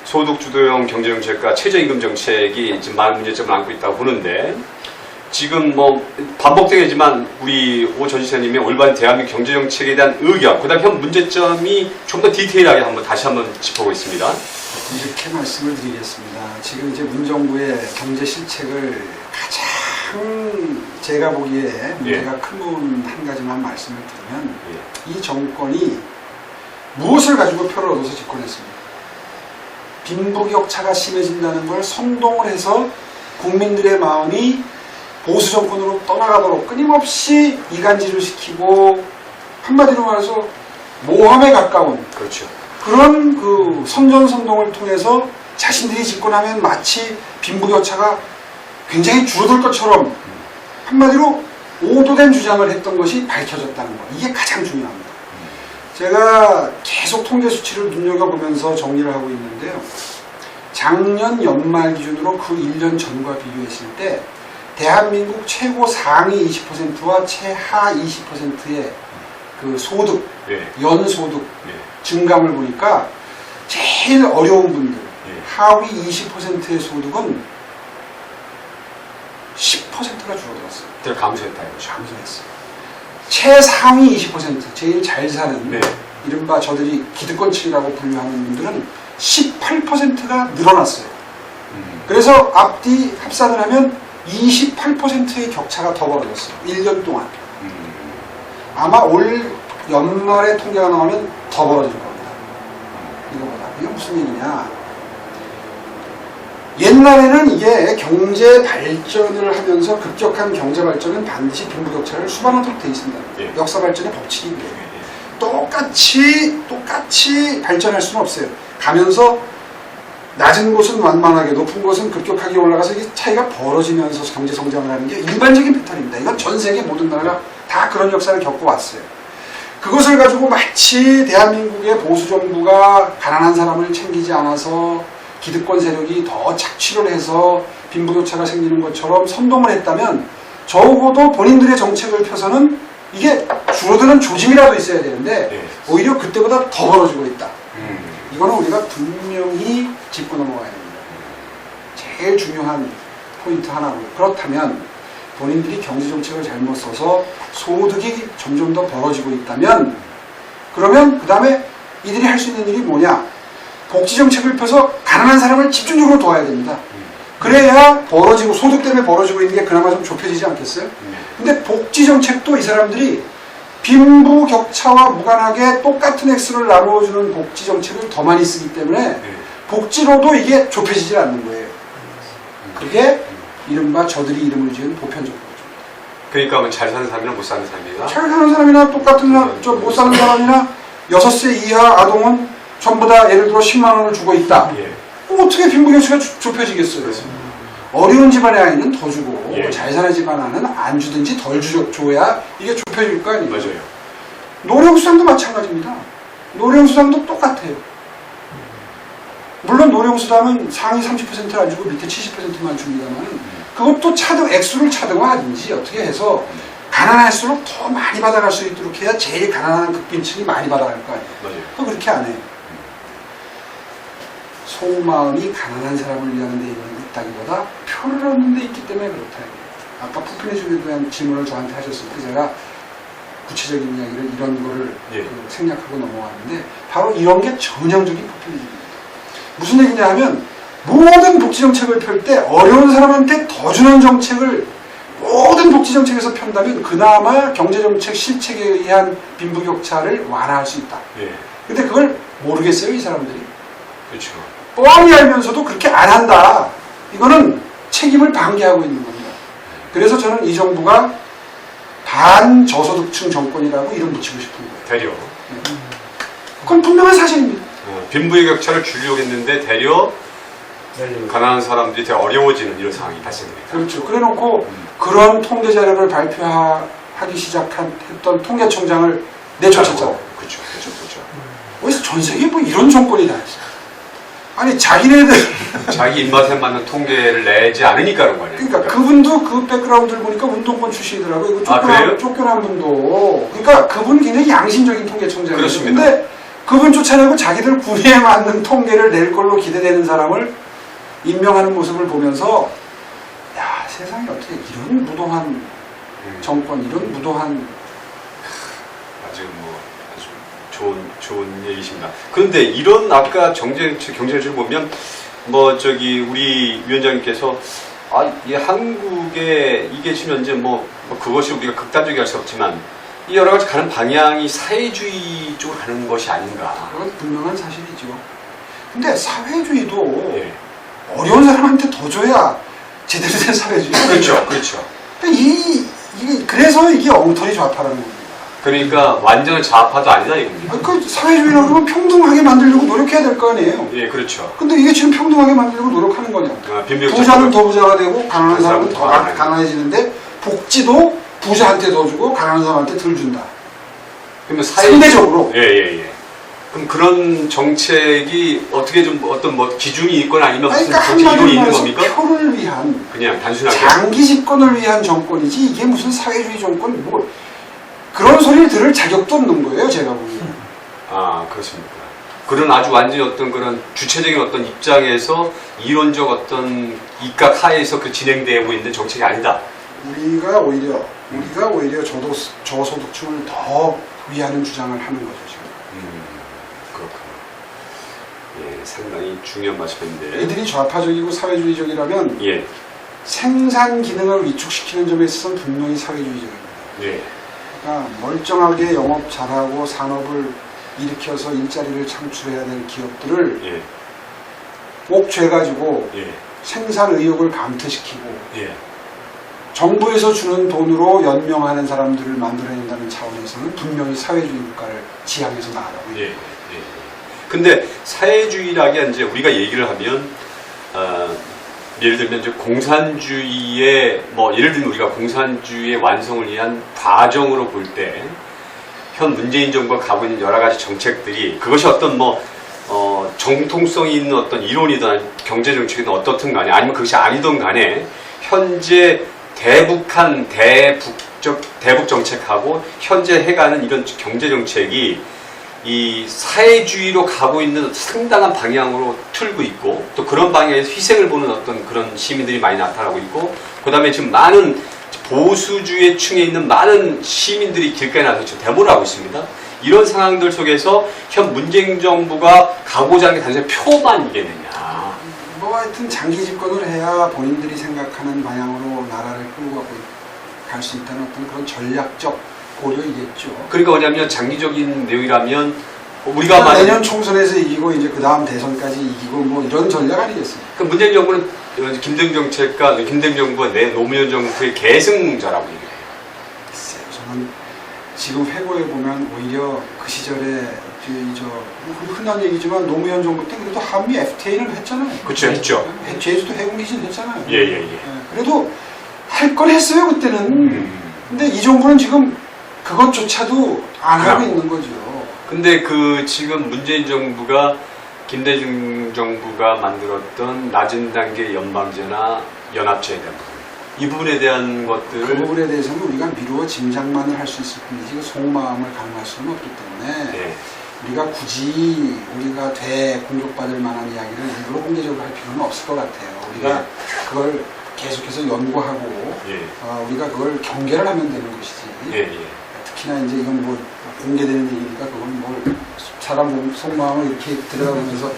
소득주도형 경제정책과 최저임금 정책이 지금 많은 문제점을 안고 있다고 보는데, 지금 뭐 반복되지만 우리 오 전 시장님의 올바른 대한민국 경제정책에 대한 의견, 그다음 현 문제점이 좀 더 디테일하게 다시 한번 짚어보겠습니다. 이렇게 말씀을 드리겠습니다. 지금 이제 문정부의 경제 실책을 가장 제가 보기에 문제가 큰 부분 한 가지만 말씀을 드리면, 이 정권이 무엇을 가지고 표를 얻어서 집권했습니까? 빈부격차가 심해진다는 걸 선동을 해서 국민들의 마음이 보수 정권으로 떠나가도록 끊임없이 이간질을 시키고, 한마디로 말해서 모함에 가까운, 그렇죠. 그런 그 선전선동을 통해서 자신들이 집권하면 마치 빈부격차가 굉장히 줄어들 것처럼 한마디로 오도된 주장을 했던 것이 밝혀졌다는 것. 이게 가장 중요합니다. 제가 계속 통계 수치를 눈여겨보면서 정리를 하고 있는데요. 작년 연말 기준으로 그 1년 전과 비교했을 때 대한민국 최고 상위 20%와 최하 20%의 그 소득, 연소득 증감을 보니까 제일 어려운 분들, 하위 20%의 소득은 10%가 줄어들었어요. 감소했다 이거죠. 감소했어요. 최상위 20%, 제일 잘 사는 이른바 저들이 기득권층이라고 분류하는 분들은 18%가 늘어났어요. 그래서 앞뒤 합산을 하면 28%의 격차가 더 벌어졌어요. 1년 동안. 아마 올 연말에 통계가 나오면 더 벌어질 겁니다. 이거보다. 이게 무슨 얘기냐. 옛날에는 이게 경제 발전을 하면서 급격한 경제 발전은 반드시 빈부격차를 수반하도록 되어 있습니다. 역사 발전의 법칙이 그래요. 똑같이 발전할 수는 없어요. 가면서 낮은 곳은 완만하게, 높은 곳은 급격하게 올라가서 이게 차이가 벌어지면서 경제 성장을 하는 게 일반적인 패턴입니다. 이건 전 세계 모든 나라가 다 그런 역사를 겪어왔어요. 그것을 가지고 마치 대한민국의 보수 정부가 가난한 사람을 챙기지 않아서 기득권 세력이 더 착취를 해서 빈부격차가 생기는 것처럼 선동을 했다면, 적어도 본인들의 정책을 펴서는 이게 줄어드는 조짐이라도 있어야 되는데 오히려 그때보다 더 벌어지고 있다. 이거는 우리가 분명히 짚고 넘어가야 됩니다. 제일 중요한 포인트 하나고요. 그렇다면 본인들이 경제정책을 잘못 써서 소득이 점점 더 벌어지고 있다면, 그러면 그 다음에 이들이 할 수 있는 일이 뭐냐? 복지정책을 펴서 가난한 사람을 집중적으로 도와야 됩니다. 그래야 벌어지고, 소득 때문에 벌어지고 있는 게 그나마 좀 좁혀지지 않겠어요? 근데 복지정책도 이 사람들이 빈부격차와 무관하게 똑같은 액수를 나누어주는 복지정책을 더 많이 쓰기 때문에 복지로도 이게 좁혀지지 않는 거예요. 그게 이른바 저들이 이름을 지은 보편적 복지입니다. 그러니까 잘 사는 사람이나 못 사는 사람이나, 잘 사는 사람이나 똑같은 못 사는 사람이나 6세 이하 아동은 전부 다 예를 들어 10만 원을 주고 있다. 어떻게 빈부격차가 좁혀지겠어요? 어려운 집안의 아이는 더 주고 잘 사는 집안 아이는 안 주든지 덜 줘야 이게 좁혀질 거 아니에요? 맞아요. 노령수당도 마찬가지입니다. 노령수당도 똑같아요. 물론 노령수당은 상위 30%를 안 주고 밑에 70%만 줍니다만, 그것도 액수를 차등화하든지 어떻게 해서 가난할수록 더 많이 받아갈 수 있도록 해야 제일 가난한 극빈층이 많이 받아갈 거 아니에요? 맞아요. 그렇게 안 해요. 속마음이 가난한 사람을 위하는 데 있다기보다 표를 얻는 데 있기 때문에 그렇다. 아까 푸핀의주에 대한 질문을 저한테 하셨을 때 제가 구체적인 이야기를 이런 거를 생략하고 넘어왔는데, 바로 이런 게 전형적인 포퓰리즘입니다. 무슨 얘기냐 하면, 모든 복지정책을 펼 때 어려운 사람한테 더 주는 정책을 모든 복지정책에서 편다면 그나마 경제정책 실책에 의한 빈부격차를 완화할 수 있다. 근데 그걸 모르겠어요, 이 사람들이. 그렇죠. 뻔히 알면서도 그렇게 안 한다. 이거는 책임을 방기하고 있는 겁니다. 그래서 저는 이 정부가 반저소득층 정권이라고 이름 붙이고 싶은 거예요. 대려. 그건 분명한 사실입니다. 빈부의 격차를 줄이려고 했는데 대려 가난한 사람들이 되게 어려워지는 이런 상황이 발생됩니다. 그렇죠. 그래놓고 그런 통계 자료를 발표하기 시작했던 통계청장을 내쫓았잖아요. 그렇죠. 어디서 전 세계에 뭐 이런 정권이 다 있어요. 아니 자기네들 자기 입맛에 맞는 통계를 내지 않으니까 그런 거 아니에요? 그러니까 그분도 그 백그라운드를 보니까 운동권 출신이더라고요. 이거 쫓겨난 분도. 그러니까 그분은 굉장히 양심적인 통계청장이에요. 그렇습니다. 근데 그분 쫓아내고 자기들 군에 맞는 통계를 낼 걸로 기대되는 사람을 임명하는 모습을 보면서 야, 세상에 어떻게 이런 무도한 정권, 이런 무도한 아주 뭐 아주 좋은 얘기십니다. 그런데 이런 아까 경제정책을 보면 뭐 저기 우리 위원장님께서 이 한국에 이게 지금 현재 뭐 그것이 우리가 극단적이 할 수 없지만 이 여러 가지 가는 방향이 사회주의 쪽으로 가는 것이 아닌가. 그건 분명한 사실이죠. 근데 사회주의도 예. 어려운 사람한테 더 줘야 제대로 된 사회주의. 그렇죠, 그렇죠. 그래서 이게 엉터리 좌파라는 겁니다. 그러니까 완전한 좌파도 아니다 이겁니다. 그 사회주의라고 하면 평등하게 만들려고 노력해야 될 거 아니에요. 예, 그렇죠. 근데 이게 지금 평등하게 만들려고 노력하는 거냐. 부자는 더 부자가 되고 가난한 사람은 더 가난해지는데 복지도 부자한테 더 주고 가난한 사람한테 덜 준다. 그러면 상대적으로. 예. 그럼 그런 정책이 어떻게 좀 어떤 뭐 기준이 있거나 아니면 무슨 그러니까 정책 이론이 있는 한마디로 겁니까? 말해서 표를 위한 그냥 단순하게 장기 집권을 위한 정권이지 이게 무슨 사회주의 정권 뭐 그런 소리를 들을 자격도 없는 거예요, 제가 보기에는. 아, 그렇습니까? 그런 아주 완전히 어떤 그런 주체적인 어떤 입장에서 이론적 어떤 입각 하에서 그 진행되고 있는 정책이 아니다. 우리가 오히려 저소득층을 더 위하는 주장을 하는 거죠, 지금. 그렇군요. 예, 상당히 중요한 말씀인데. 이들이 좌파적이고 사회주의적이라면 예. 생산 기능을 위축시키는 점에 있어서는 분명히 사회주의적입니다. 예. 그러니까 멀쩡하게 영업 잘하고 산업을 일으켜서 일자리를 창출해야 될 기업들을 예. 옥죄가지고 예. 생산 의욕을 감퇴시키고 예. 정부에서 주는 돈으로 연명하는 사람들을 만들어낸다는 차원에서는 분명히 사회주의 국가를 지향해서 나아가고 있는 예. 근데 사회주의라기 이제 우리가 얘기를 하면 예를 들면 이제 공산주의의 뭐 예를 들면 우리가 공산주의의 완성을 위한 과정으로 볼 때 현 문재인 정부가 가고 있는 여러 가지 정책들이 그것이 어떤 뭐 정통성이 있는 어떤 이론이든 경제 정책이든 어떻든 간에 아니면 그것이 아니든 간에 현재 대북한 대북 정책하고 현재 해가는 이런 경제 정책이 이 사회주의로 가고 있는 상당한 방향으로 틀고 있고 또 그런 방향에서 희생을 보는 어떤 그런 시민들이 많이 나타나고 있고 그 다음에 지금 많은 보수주의 층에 있는 많은 시민들이 길가에 나서 지금 데모를 하고 있습니다. 이런 상황들 속에서 현 문재인 정부가 가고자 하는 게 단순히 표만이겠느냐. 뭐 하여튼 장기 집권을 해야 본인들이 생각하는 방향으로 나라를 끌고 갈 수 있다는 어떤 그런 전략적 고려이겠죠. 그러니까 뭐냐면 장기적인 내용이라면 우리가 내년 총선에서 이기고 이제 그 다음 대선까지 이기고 뭐 이런 전략 아니겠습니까? 그 문재인 정부는 김대중 정책과 김대중 정부가 내 노무현 정부의 계승자라고 얘기해요. 글쎄요, 저는 지금 회고해 보면 오히려 그 시절에 흔한 얘기지만 노무현 정부 때 그래도 한미 FTA를 했잖아요. 그렇죠, 했죠. 제주도 해군기지는 했잖아요. 예. 그래도 할 걸 했어요 그때는. 근데 이 정부는 지금 그것조차도 안 하고 있는 거죠. 근데 그 지금 문재인 정부가 김대중 정부가 만들었던 낮은 단계 연방제나 연합제에 대한 부분 이 부분에 대한 것들을 그 부분에 대해서는 우리가 미루어 짐작만을 할 수 있을 뿐이지 그 속마음을 가늠할 수는 없기 때문에 예. 우리가 굳이 우리가 대공격받을 만한 이야기를 일부러 공개적으로 할 필요는 없을 것 같아요. 우리가 그걸 계속해서 연구하고 우리가 그걸 경계를 하면 되는 것이지. 특히나 이제 이건 뭐 공개되는 얘기니까 그건 뭘 사람 속마음을 이렇게 들어가면서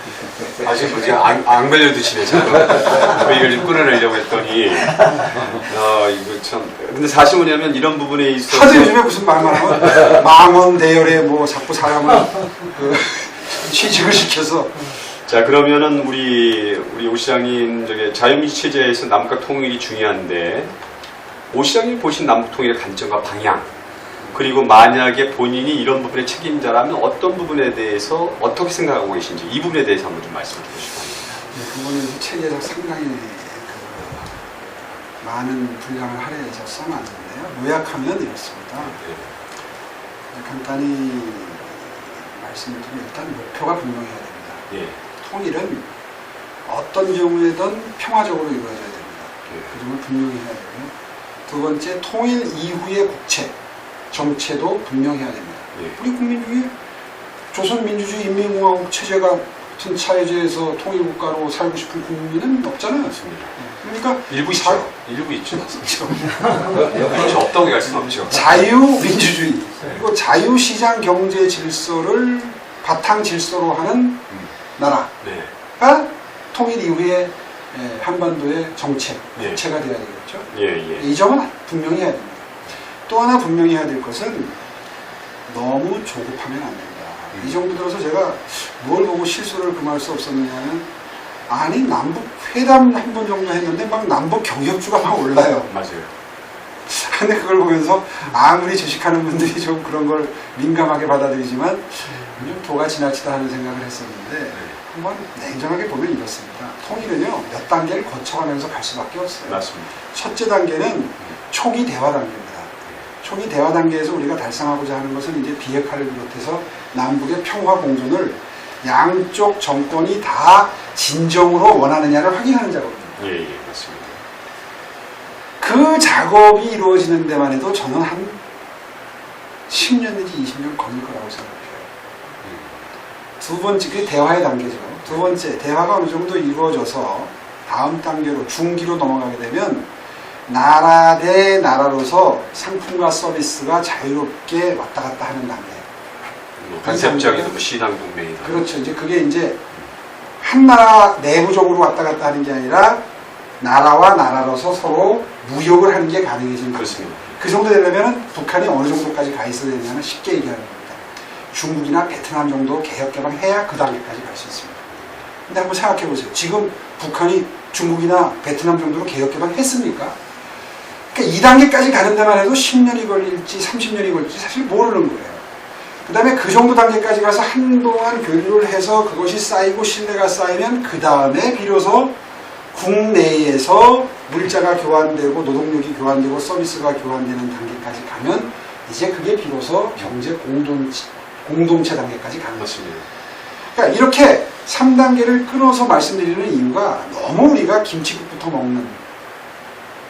아직 뭐지 안 걸려드시네 지금. 그 얘기를 좀 끊어내려고 했더니 이거 참 근데 사실 뭐냐면 이런 부분에 있어서 하도 요즘에 무슨 말만 하면 망원 대열에 뭐 자꾸 사람을 취직을 시켜서 자 그러면은 우리 오 시장님 저기 자유민주 체제에서 남북 통일이 중요한데 오 시장님 보신 남북 통일의 관점과 방향 그리고 만약에 본인이 이런 부분의 책임자라면 어떤 부분에 대해서 어떻게 생각하고 계신지 이 부분에 대해서 한번 좀 말씀해 주시기 바랍니다. 그 부분에서 체계에서 상당히 많은 분량을 할애해서 써놨는데요. 요약하면 이렇습니다. 간단히 말씀드리면 일단 목표가 분명해야 됩니다. 통일은 어떤 경우에든 평화적으로 이루어져야 됩니다. 그 점을 분명히 해야 되고요. 두 번째, 통일 이후의 국책, 정체도 분명해야 됩니다. 우리 국민 중에 조선민주주의 인민공화국 체제가 같은 차제에서 통일국가로 살고 싶은 국민은 없잖아요. 그러니까 일부 있죠. 일부 있죠. 그렇죠. 없다고 얘기할 수는 없죠. 자유민주주의 그리고 자유시장 경제 질서를 바탕 질서로 하는 나라가 네. 통일 이후에 한반도의 정책, 예. 주체가 되어야 되겠죠. 예. 이 점은 분명히 해야 됩니다. 또 하나 분명히 해야 될 것은 너무 조급하면 안 된다. 이 정도 들어서 제가 뭘 보고 실수를 금할 수 없었느냐면 아니 남북 회담 한 번 정도 했는데 막 남북 경협주가 막 올라요. 맞아요. 근데 그걸 보면서 아무리 주식하는 분들이 좀 그런 걸 민감하게 받아들이지만 좀 도가 지나치다 하는 생각을 했었는데 한번 냉정하게 보면 이렇습니다. 통일은요 몇 단계를 거쳐가면서 갈 수밖에 없어요. 맞습니다. 첫째 단계는 초기 대화 단계입니다. 초기 대화 단계에서 우리가 달성하고자 하는 것은 이제 비핵화를 비롯해서 남북의 평화 공존을 양쪽 정권이 다 진정으로 원하느냐를 확인하는 작업입니다. 예, 맞습니다. 그 작업이 이루어지는 데만 해도 저는 한 10년 내지 20년 걸릴 거라고 생각해요. 두 번째, 그게 대화의 단계죠. 두 번째, 대화가 어느 정도 이루어져서 다음 단계로 중기로 넘어가게 되면 나라 대 나라로서 상품과 서비스가 자유롭게 왔다 갔다 하는 단계. 간접적인 신앙 동맹이다. 그렇죠. 이제 그게 이제 한 나라 내부적으로 왔다 갔다 하는 게 아니라 나라와 나라로서 서로 무역을 하는 게 가능해지는 그렇습니다. 그 정도 되려면 북한이 어느 정도까지 가 있어야 되냐면 쉽게 얘기하는 겁니다. 중국이나 베트남 정도 개혁 개방해야 그 단계까지 갈 수 있습니다. 근데 한번 생각해 보세요. 지금 북한이 중국이나 베트남 정도로 개혁 개방했습니까? 그러니까 2단계까지 가는 데만 해도 10년이 걸릴지 30년이 걸릴지 사실 모르는 거예요. 그 다음에 그 정도 단계까지 가서 한동안 교류를 해서 그것이 쌓이고 신뢰가 쌓이면 그 다음에 비로소 국내에서 물자가 교환되고 노동력이 교환되고 서비스가 교환되는 단계까지 가면 이제 그게 비로소 경제 공동체 단계까지 가는 것입니다. 그러니까 이렇게 3단계를 끊어서 말씀드리는 이유가 너무 우리가 김치국부터 먹는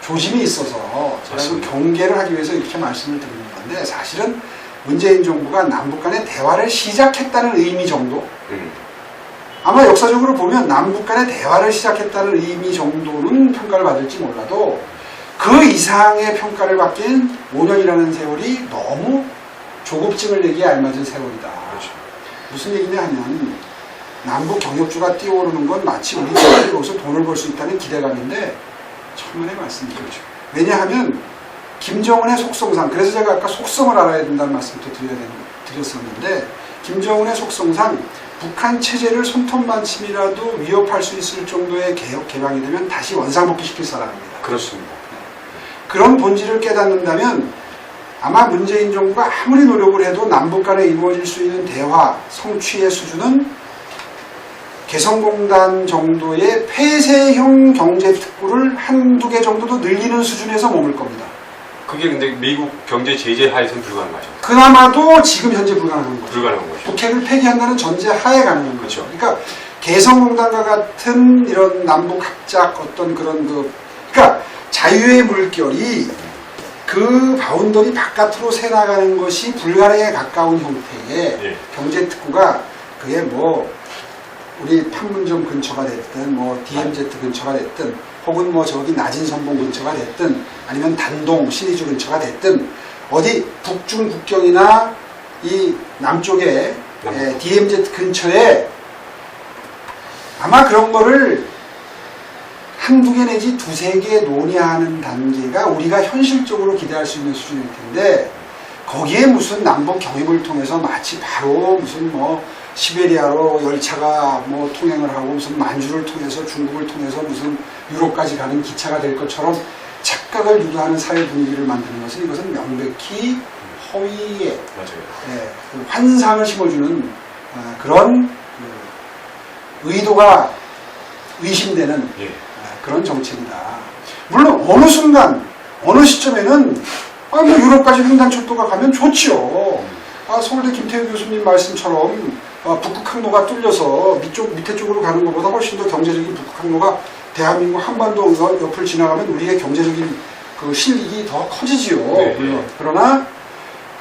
조짐이 있어서 제가 그 경계를 하기 위해서 이렇게 말씀을 드리는 건데 사실은 문재인 정부가 남북 간의 대화를 시작했다는 의미 정도 아마 역사적으로 보면 남북 간의 대화를 시작했다는 의미 정도는 평가를 받을지 몰라도 그 이상의 평가를 받기엔 5년이라는 세월이 너무 조급증을 내기에 알맞은 세월이다. 그렇죠. 무슨 얘기냐 하면 남북 경협주가 뛰어오르는 건 마치 우리들이 여기서 돈을 벌 수 있다는 기대감인데 천만의 말씀이죠. 그렇죠. 왜냐하면 김정은의 속성상 그래서 제가 아까 속성을 알아야 된다는 말씀도 드렸었는데 김정은의 속성상 북한 체제를 손톱만침이라도 위협할 수 있을 정도의 개혁 개방이 되면 다시 원상복귀시킬 사람입니다. 그렇습니다. 그런 본질을 깨닫는다면 아마 문재인 정부가 아무리 노력을 해도 남북 간에 이루어질 수 있는 대화 성취의 수준은 개성공단 정도의 폐쇄형 경제특구를 한두 개 정도도 늘리는 수준에서 머물 겁니다. 그게 근데 미국 경제 제재 하에서는 불가능하죠. 그나마도 지금 현재 불가능한 거죠. 불가능한 거죠. 북핵을 폐기한다는 전제 하에 가능한 그렇죠. 거죠. 그러니까 개성공단과 같은 이런 남북 합작 어떤 그런 그러니까 자유의 물결이 그 바운더리 바깥으로 새나가는 것이 불가능에 가까운 형태의 예. 경제특구가 그게 뭐 우리 판문점 근처가 됐든 뭐 DMZ 근처가 됐든 혹은 뭐 저기 낮은 선봉 근처가 됐든 아니면 단동 신의주 근처가 됐든 어디 북중 국경이나 이 남쪽에 DMZ 근처에 아마 그런 거를 한두 개 내지 두세 개 논의하는 단계가 우리가 현실적으로 기대할 수 있는 수준일 텐데 거기에 무슨 남북 경협을 통해서 마치 바로 무슨 뭐 시베리아로 열차가 뭐 통행을 하고 무슨 만주를 통해서 중국을 통해서 무슨 유럽까지 가는 기차가 될 것처럼 착각을 유도하는 사회 분위기를 만드는 것은 이것은 명백히 허위의 그 환상을 심어주는 그런 의도가 의심되는 그런 정책이다. 물론 어느 순간 어느 시점에는 뭐 유럽까지 횡단철도가 가면 좋지요. 서울대 김태우 교수님 말씀처럼 북극 항로가 뚫려서 밑에 쪽으로 가는 것보다 훨씬 더 경제적인 북극 항로가 대한민국 한반도 옆을 지나가면 우리의 경제적인 그 실익이 더 커지지요. 네, 물론. 그러나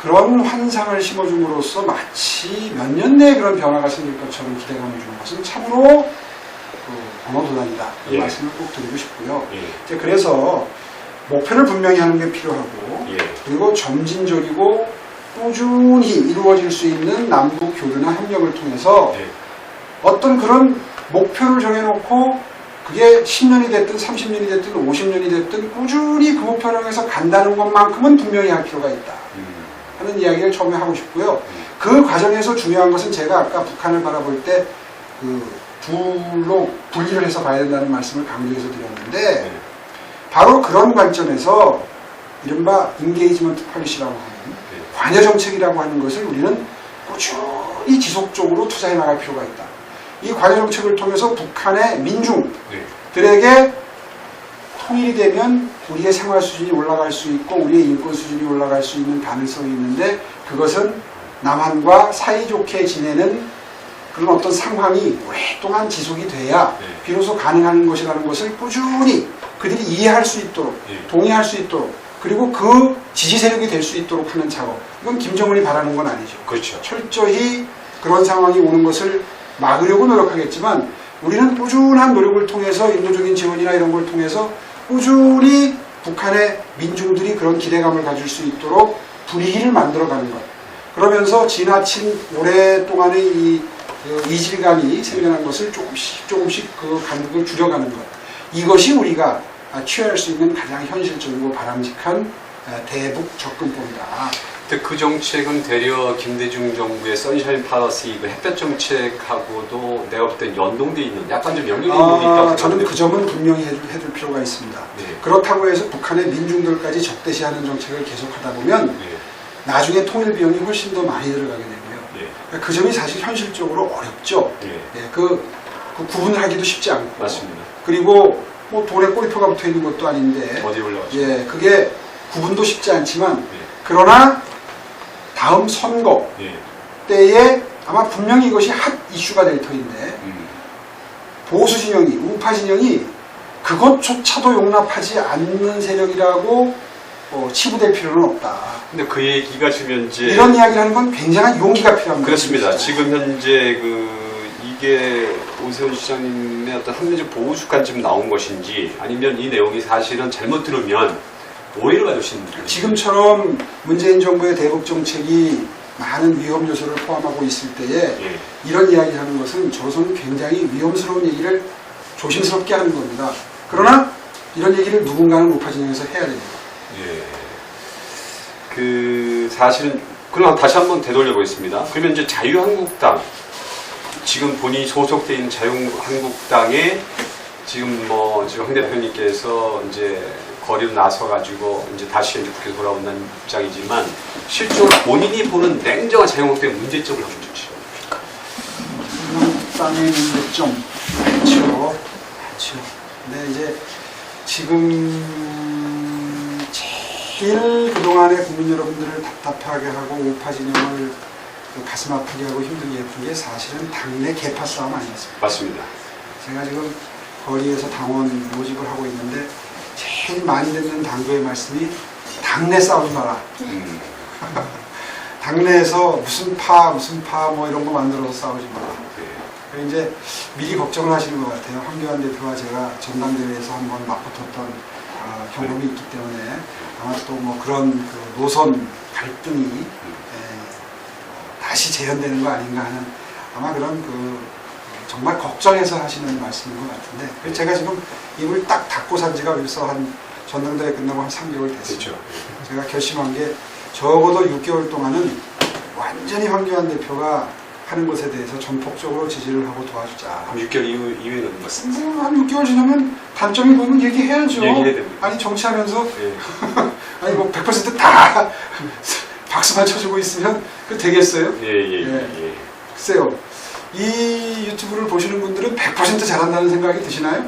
그런 환상을 심어줌으로써 마치 몇 년 내에 그런 변화가 생길 것처럼 기대감을 주는 것은 참으로 번호도단이다. 이 예. 말씀을 꼭 드리고 싶고요. 예. 이제 그래서 목표를 분명히 하는 게 필요하고 예. 그리고 점진적이고 꾸준히 이루어질 수 있는 남북 교류나 협력을 통해서 예. 어떤 그런 목표를 정해놓고 그게 10년이 됐든 30년이 됐든 50년이 됐든 꾸준히 그 목표를 향해서 간다는 것만큼은 분명히 할 필요가 있다 하는 이야기를 처음에 하고 싶고요. 그 과정에서 중요한 것은 제가 아까 북한을 바라볼 때 그 둘로 분리를 해서 봐야 된다는 말씀을 강조해서 드렸는데 예. 바로 그런 관점에서 이른바 인게이지먼트 폴리시라고 하는 관여 정책이라고 하는 것을 우리는 꾸준히 지속적으로 투자해 나갈 필요가 있다. 이 관여 정책을 통해서 북한의 민중들에게 통일이 되면 우리의 생활 수준이 올라갈 수 있고 우리의 인권 수준이 올라갈 수 있는 가능성이 있는데 그것은 남한과 사이좋게 지내는 그런 어떤 상황이 오랫동안 지속이 돼야 비로소 가능한 것이라는 것을 꾸준히 그들이 이해할 수 있도록 동의할 수 있도록 그리고 그 지지 세력이 될 수 있도록 하는 작업. 이건 김정은이 바라는 건 아니죠. 그렇죠. 철저히 그런 상황이 오는 것을 막으려고 노력하겠지만 우리는 꾸준한 노력을 통해서 인도적인 지원이나 이런 걸 통해서 꾸준히 북한의 민중들이 그런 기대감을 가질 수 있도록 분위기를 만들어가는 것. 그러면서 지나친 오랫동안의 이 이질감이 생겨난 것을 조금씩 그 간극을 줄여가는 것. 이것이 우리가 취할 수 있는 가장 현실적이고 바람직한 대북 접근법이다. 근데 그 정책은 되려 김대중 정부의 선샤인 팔러시, 그 햇볕 정책하고도 내가 볼 땐 연동돼 있는 약간 좀 연결된 부분이 있다고 저는 생각하는데. 그 점은 분명히 해줄 필요가 있습니다. 네. 그렇다고 해서 북한의 민중들까지 적대시하는 정책을 계속하다 보면 네. 나중에 통일 비용이 훨씬 더 많이 들어가게 되고요. 네. 그 점이 사실 현실적으로 어렵죠. 네. 그 구분을 하기도 쉽지 않고. 맞습니다. 그리고 뭐 돈에 꼬리표가 붙어 있는 것도 아닌데. 어디 올라가죠? 그게 구분도 쉽지 않지만 네. 그러나 다음 선거 네. 때에 아마 분명히 이것이 핫 이슈가 될 터인데 보수 진영이 우파 진영이 그것조차도 용납하지 않는 세력이라고 치부될 필요는 없다. 근데 그 얘기가 지금 이제 이런 이야기를 하는 건 굉장한 용기가 필요합니다. 그렇습니다. 지금 현재 이게 오세훈 시장님의 어떤 합리적 보수 관점 나온 것인지 아니면 이 내용이 사실은 잘못 들으면 오해를 가질 수 있는 지금처럼 문재인 정부의 대북 정책이 많은 위험 요소를 포함하고 있을 때에 이런 이야기를 하는 것은 저로서는 굉장히 위험스러운 얘기를 조심스럽게 하는 겁니다. 그러나 이런 얘기를 누군가는 우파 진영에서 해야 됩니다. 사실은 그럼 다시 한번 되돌려 보겠습니다. 그러면 이제 자유한국당 지금 본인이 소속돼 있는 자유한국당에 지금 지금 황 대표님께서 이제 거리로 나서 가지고 이제 다시 이제 국회 돌아온다는 입장이지만 실제로 본인이 보는 냉정한 자유한국당의 문제점을 한번 주시죠. 자유한국당의 문제점 많죠. 근데 이제 지금 제일 그동안에 국민 여러분들을 답답하게 하고 우파 진영을 가슴 아프게 하고 힘들게 했던 게 사실은 당내 계파 싸움 아니었습니까? 맞습니다. 제가 지금 거리에서 당원 모집을 하고 있는데 제일 많이 듣는 당부의 말씀이 당내 싸우지 마라. 당내에서 무슨 파 뭐 이런 거 만들어서 싸우지 마라. 그래서 이제 미리 걱정을 하시는 것 같아요. 황교안 대표와 제가 전당대회에서 한번 맞붙었던 경험이 있기 때문에 아마 또 뭐 그런 그 노선 갈등이 다시 재현되는 거 아닌가 하는 아마 그런 정말 걱정해서 하시는 말씀인 것 같은데 그래서 제가 지금 입을 딱 닫고 산 지가 벌써 한 전당대회 끝나고 한 3개월 됐어요. 그렇죠. 제가 결심한 게 적어도 6개월 동안은 완전히 황교안 대표가 하는 것에 대해서 전폭적으로 지지를 하고 도와주자. 6개월 이후에는 맞습니다. 한 6개월 지나면 단점이 보면 얘기해야죠. 얘기해야 됩니다. 아니 정치하면서 아니 뭐 100%다 박수만 쳐주고 있으면 그 되겠어요? 글쎄요. 이 유튜브를 보시는 분들은 100% 잘한다는 생각이 드시나요?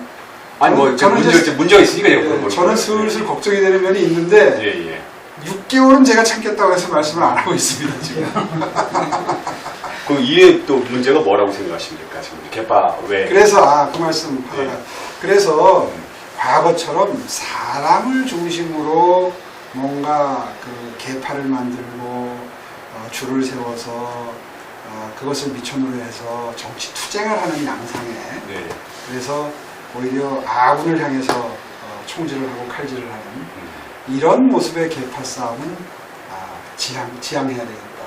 아니 문제가 있으니까 그런 저는 슬슬 걱정이 되는 면이 있는데 6개월은 제가 참겠다고 해서 말씀을 안 하고 있습니다 지금. 그 이외에 또 문제가 뭐라고 생각하십니까? 지금 개파 왜? 그래서 그 말씀 하다가 그래서 과거처럼 사람을 중심으로 뭔가 그 개파를 만들고 줄을 세워서 그것을 미천으로 해서 정치 투쟁을 하는 양상에 네. 그래서 오히려 아군을 향해서 총질을 하고 칼질을 하는 이런 모습의 계파 싸움은 지양해야 되겠다.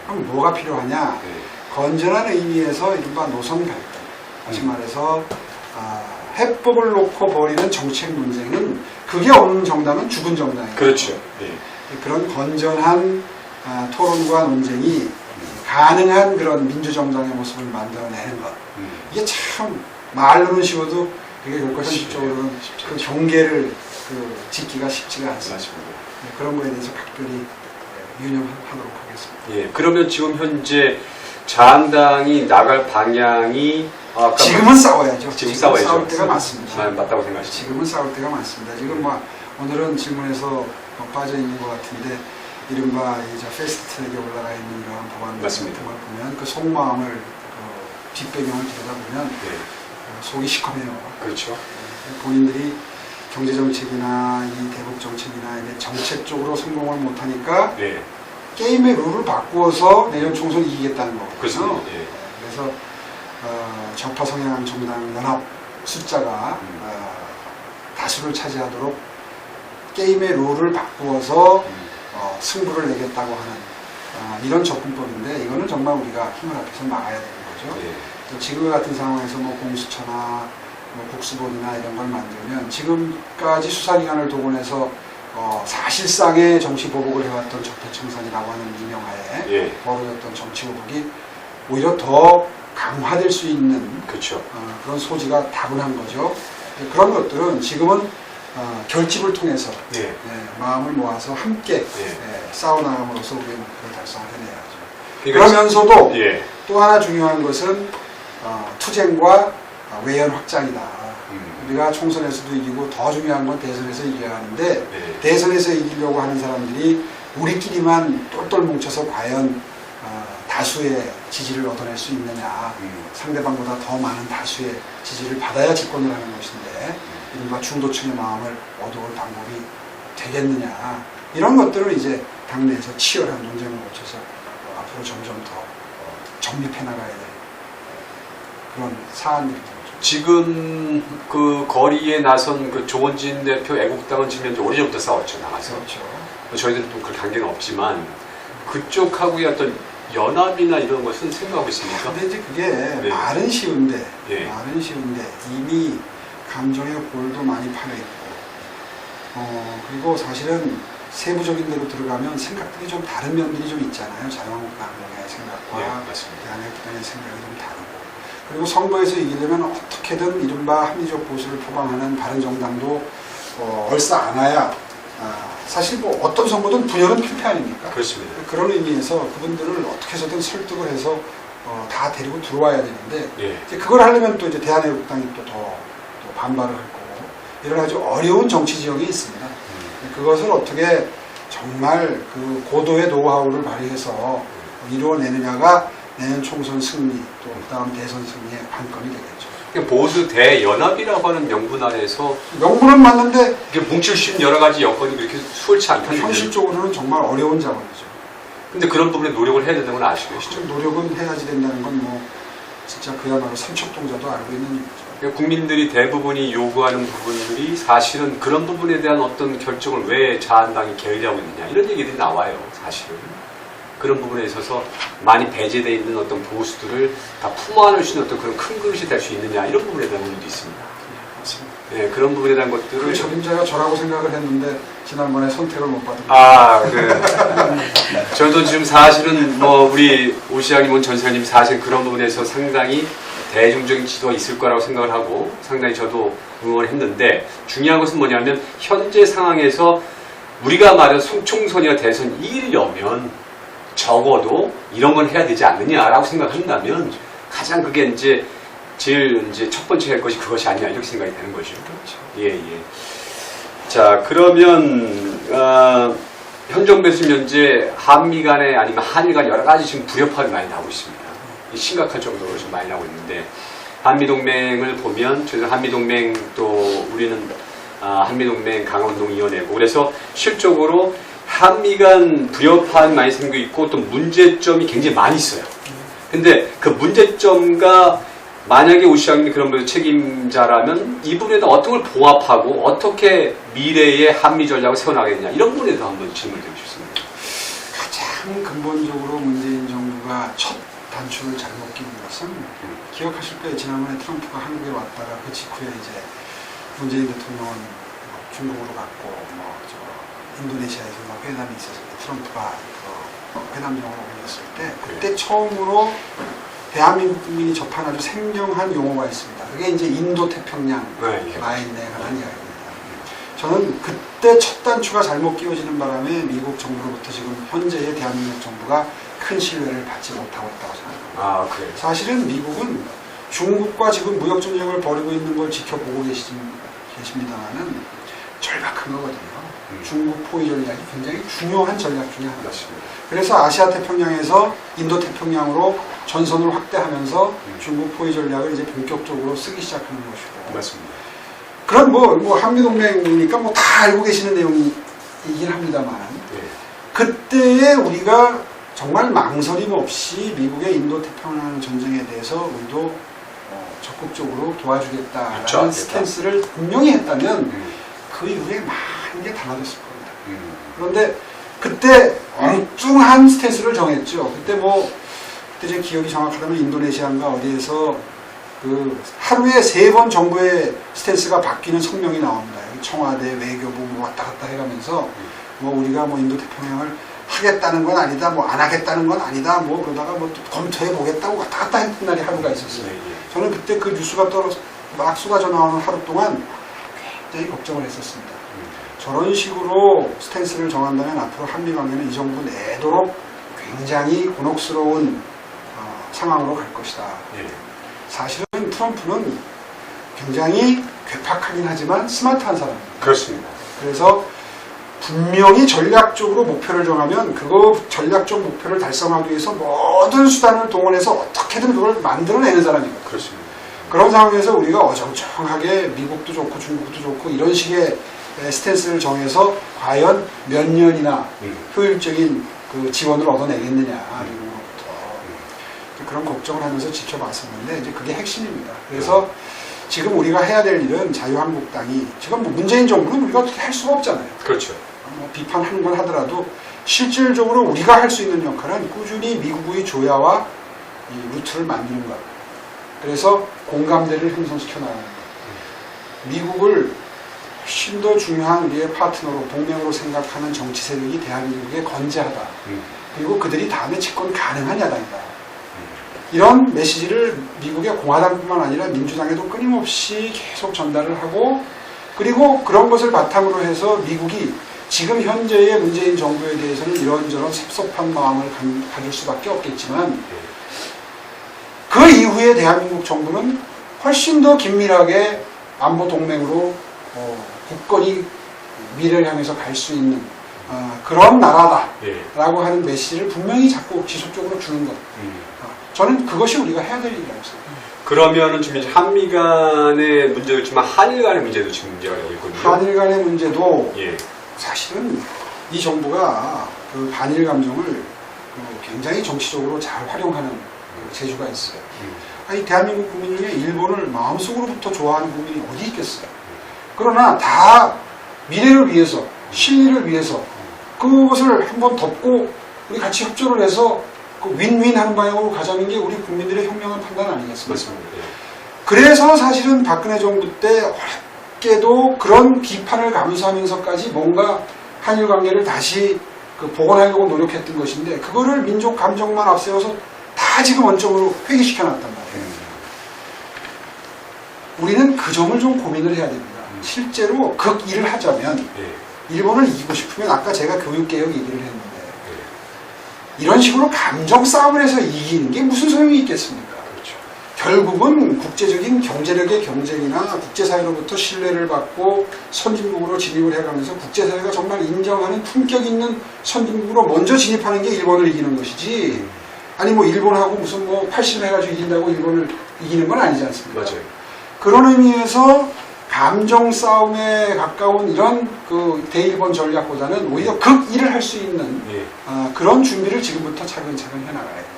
그럼 뭐가 필요하냐? 네. 건전한 의미에서 이른바 노선 갈등. 다시 말해서 해법을 놓고 벌이는 정책 논쟁은 그게 없는 정당은 죽은 정당이에요. 그렇죠. 네. 그런 건전한 토론과 논쟁이 가능한 그런 민주정당의 모습을 만들어내는 것. 이게 참 말로는 쉬워도 그게 결코 현실적으로는 그 경계를 짓기가 쉽지가 않습니다. 네, 그런 거에 대해서 각별히 유념하도록 하겠습니다. 예, 그러면 지금 현재 자한당이 나갈 방향이 아까 지금은 싸워야죠. 지금 싸워야죠. 싸울 때가 많습니다. 맞다고 생각하시죠? 지금은 싸울 때가 많습니다. 지금 오늘은 질문에서 빠져 있는 것 같은데 이른바 이제 패스트트랙에 올라가 있는 이러한 법안 같은 걸 보면 그 속마음을 뒷배경을 들여다보면 속이 시커매요. 그렇죠. 본인들이 경제정책이나 이 대북정책이나 이게 정책적으로 성공을 못하니까 네. 게임의 룰을 바꾸어서 내년 총선 이기겠다는 거거든요. 그렇습니다. 예. 그래서 좌파 성향 정당 연합 숫자가 다수를 차지하도록 게임의 룰을 바꾸어서 승부를 내겠다고 하는 이런 접근법인데 이거는 정말 우리가 힘을 합해서 막아야 되는 거죠. 예. 지금 같은 상황에서 공수처나 국수본이나 이런 걸 만들면 지금까지 수사기관을 동원해서 사실상의 정치 보복을 해왔던 적폐청산이라고 하는 유명하에 예. 벌어졌던 정치 보복이 오히려 더 강화될 수 있는 그렇죠. 그런 소지가 다분한 거죠. 그런 것들은 결집을 통해서 예. 마음을 모아서 함께 예. 싸워나감으로써 우리의 목표를 달성해내야죠. 그러니까 그러면서도 예. 또 하나 중요한 것은 투쟁과 외연 확장이다. 우리가 총선에서도 이기고 더 중요한 건 대선에서 이겨야 하는데 네. 대선에서 이기려고 하는 사람들이 우리끼리만 똘똘 뭉쳐서 과연 다수의 지지를 얻어낼 수 있느냐 상대방보다 더 많은 다수의 지지를 받아야 집권을 하는 것인데 이른바 중도층의 마음을 얻어올 방법이 되겠느냐 이런 것들을 이제 당내에서 치열한 논쟁을 거쳐서 앞으로 점점 더 정립해 나가야 될 그런 사안들입니다. 지금 그 거리에 나선 그 조원진 대표 애국당은 지금 현재 오래전부터 싸웠죠, 나가서. 그렇죠. 저희들은 또 그렇게 관계는 없지만 그쪽하고의 어떤 연합이나 이런 것은 생각하고 있습니까? 근데 이제 그게 네. 말은 쉬운데, 예. 말은 쉬운데 이미 감정의 골도 많이 파여 있고, 그리고 사실은 세부적인 데로 들어가면 생각들이 좀 다른 면들이 좀 있잖아요. 자유한국당의 생각과 네, 맞습니다. 대한민국당의 생각이 좀 다르고. 그리고 선거에서 이기려면 어떻게든 이른바 합리적 보수를 표방하는 바른정당도 얼싸 안아야 사실 어떤 선거든 분열은 필패 아닙니까? 그렇습니다. 그런 의미에서 그분들을 어떻게 해서든 설득을 해서 다 데리고 들어와야 되는데 예. 이제 그걸 하려면 또 이제 대한애국당이 또 반발을 할 거고 이런 아주 어려운 정치 지형이 있습니다. 그것을 어떻게 정말 그 고도의 노하우를 발휘해서 이루어내느냐가 내년 총선 승리 또 그다음 대선 승리의 관건이 되겠죠. 보수 대연합이라고 하는 명분 아래서 명분은 맞는데 이게 뭉칠 수 있는 여러 가지 여건이 그렇게 수월치 않다는 현실적으로는 정말 어려운 자원이죠. 근데 그런 부분에 노력을 해야 된다는 건 아시고 계시죠? 노력은 해야지 된다는 건 진짜 그야말로 삼척동자도 알고 있는 일이죠. 그러니까 국민들이 대부분이 요구하는 부분들이 사실은 그런 부분에 대한 어떤 결정을 왜 자한당이 게을리하고 있느냐 이런 얘기들이 나와요. 사실은 그런 부분에 있어서 많이 배제되어 있는 어떤 보수들을 다 품어안을 수 있는 어떤 그런 큰 그릇이 될 수 있느냐 이런 부분에 대한 문제도 있습니다. 맞습니다. 네, 그런 부분에 대한 그 것들을 적임자가 저라고 생각을 했는데 지난번에 선택을 못 받은 저도 지금 사실은 우리 오 시장님, 전 시장님 사실 그런 부분에서 상당히 대중적인 지도가 있을 거라고 생각을 하고 상당히 저도 응원을 했는데 중요한 것은 뭐냐면 현재 상황에서 우리가 말한 총선이나 대선 이기려면 적어도 이런 건 해야 되지 않느냐라고 생각한다면 가장 그게 이제 제일 첫 번째 할 것이 그것이 아니냐 이렇게 생각이 되는 거죠. 그렇죠. 예. 자, 그러면 현 정부에서 지금 현재 한미 간에 아니면 한일 간 여러 가지 지금 불협화음이 많이 나오고 있습니다. 심각할 정도로 지금 많이 나오고 있는데 한미동맹을 보면 저희는 한미동맹 또 우리는 한미동맹 강화운동위원회고 그래서 실적으로 한미 간 불협화음이 많이 생기고 있고 또 문제점이 굉장히 많이 있어요. 근데 그 문제점과 만약에 오시장님이 그런 분의 책임자라면 이 부분에 대해 어떤 걸 봉합하고 어떻게 미래의 한미 전략을 세워나가겠냐 이런 부분에 대해서 한번 질문을 드리고 싶습니다. 가장 근본적으로 문재인 정부가 첫 단추를 잘못 끼운 것은 기억하실 거예요. 지난번에 트럼프가 한국에 왔다가 그 직후에 이제 문재인 대통령은 중국으로 갔고 인도네시아에서 회담이 있어서 트럼프가 회담용으로 올렸을 때 그때 처음으로 대한민국 국민이 접한 아주 생경한 용어가 있습니다. 그게 이제 인도태평양 라인에 관한 이야기입니다. 저는 그때 첫 단추가 잘못 끼워지는 바람에 미국 정부로부터 지금 현재의 대한민국 정부가 큰 신뢰를 받지 못하고 있다고 생각합니다. 그래요? 사실은 미국은 중국과 지금 무역전쟁을 벌이고 있는 걸 지켜보고 계십니다만은 절박한 거거든요. 중국 포위 전략이 굉장히 중요한 전략 중에 하나입니다. 그래서 아시아 태평양에서 인도 태평양으로 전선을 확대하면서 중국 포위 전략을 이제 본격적으로 쓰기 시작하는 것이고. 맞습니다. 그런 뭐 한미 동맹이니까 뭐 다 알고 계시는 내용이긴 합니다만 그때에 우리가 정말 망설임 없이 미국의 인도 태평양 전쟁에 대해서 우리도 적극적으로 도와주겠다라는 그렇죠. 스탠스를 분명히 했다면 그 이후에 많은 게 달라졌을 겁니다. 그런데 그때 엉뚱한 스탠스를 정했죠. 그때 제 기억이 정확하다면 인도네시아인가 어디에서 그 하루에 3번 정부의 스탠스가 바뀌는 성명이 나옵니다. 청와대, 외교부 뭐 왔다 갔다 해가면서 우리가 인도 태평양을 하겠다는 건 아니다, 안 하겠다는 건 아니다, 그러다가 검토해 보겠다고 왔다 갔다 했던 날이 하루가 있었어요. 저는 그때 그 뉴스가 막 쏟아져 나오는 하루 동안 굉장히 걱정을 했었습니다. 저런 식으로 스탠스를 정한다면 앞으로 한미 관계는 이 정부 내도록 굉장히 곤혹스러운 상황으로 갈 것이다. 사실은 트럼프는 굉장히 괴팍하긴 하지만 스마트한 사람입니다. 그렇습니다. 그래서 분명히 전략적으로 목표를 정하면 그거 전략적 목표를 달성하기 위해서 모든 수단을 동원해서 어떻게든 그걸 만들어내는 사람이거든요. 그렇습니다. 그런 상황에서 우리가 어정쩡하게 미국도 좋고 중국도 좋고 이런 식의 스탠스를 정해서 과연 몇 년이나 효율적인 그 지원을 얻어내겠느냐 미국으로부터 그런 걱정을 하면서 지켜봤었는데 이제 그게 핵심입니다. 그래서 지금 우리가 해야 될 일은 자유한국당이 지금 문재인 정부는 우리가 어떻게 할 수가 없잖아요. 그렇죠. 비판하는 건 하더라도 실질적으로 우리가 할 수 있는 역할은 꾸준히 미국의 조야와 이 루트를 만드는 것. 그래서 공감대를 형성시켜 나가는 것. 미국을 훨씬 더 중요한 우리의 파트너로 동맹으로 생각하는 정치 세력이 대한민국에 건재하다. 그리고 그들이 다음에 집권 가능한 야당이다. 이런 메시지를 미국의 공화당뿐만 아니라 민주당에도 끊임없이 계속 전달을 하고 그리고 그런 것을 바탕으로 해서 미국이 지금 현재의 문재인 정부에 대해서는 이런저런 섭섭한 마음을 가질 수밖에 없겠지만 그 이후에 대한민국 정부는 훨씬 더 긴밀하게 안보 동맹으로 굳건히 미래를 향해서 갈 수 있는 그런 나라다라고 하는 메시지를 분명히 자꾸 지속적으로 주는 것. 저는 그것이 우리가 해야 될 일이라고 생각합니다. 그러면은 지금 이제 한미 간의 문제도 있지만 한일 간의 문제도 지금 문제가 되고 있거든요. 한일 간의 문제도 사실은 이 정부가 그 반일 감정을 굉장히 정치적으로 잘 활용하는 재주가 있어요. 이 대한민국 국민 중에 일본을 마음속으로부터 좋아하는 국민이 어디 있겠어요. 그러나 다 미래를 위해서, 실리를 위해서 그것을 한번 덮고 우리 같이 협조를 해서 그 윈윈 하는 방향으로 가자는 게 우리 국민들의 현명한 판단 아니겠습니까? 맞습니다. 그래서 사실은 박근혜 정부 때 어렵게도 그런 비판을 감수하면서까지 뭔가 한일 관계를 다시 복원하려고 노력했던 것인데 그거를 민족 감정만 앞세워서 다 지금 원점으로 회귀시켜 놨단 말이에요. 우리는 그 점을 좀 고민을 해야 됩니다. 실제로 그 일을 하자면 일본을 이기고 싶으면 아까 제가 교육개혁 얘기를 했는데 이런 식으로 감정 싸움을 해서 이기는 게 무슨 소용이 있겠습니까? 그렇죠. 결국은 국제적인 경제력의 경쟁이나 국제사회로부터 신뢰를 받고 선진국으로 진입을 해가면서 국제사회가 정말 인정하는 품격 있는 선진국으로 먼저 진입하는 게 일본을 이기는 것이지 아니 일본하고 무슨 80을 해가지고 이긴다고 일본을 이기는 건 아니지 않습니까? 맞아요. 그런 의미에서 감정 싸움에 가까운 이런 그 대일본 전략보다는 오히려 극일을 할 수 있는 예. 그런 준비를 지금부터 차근차근 해나가야 됩니다.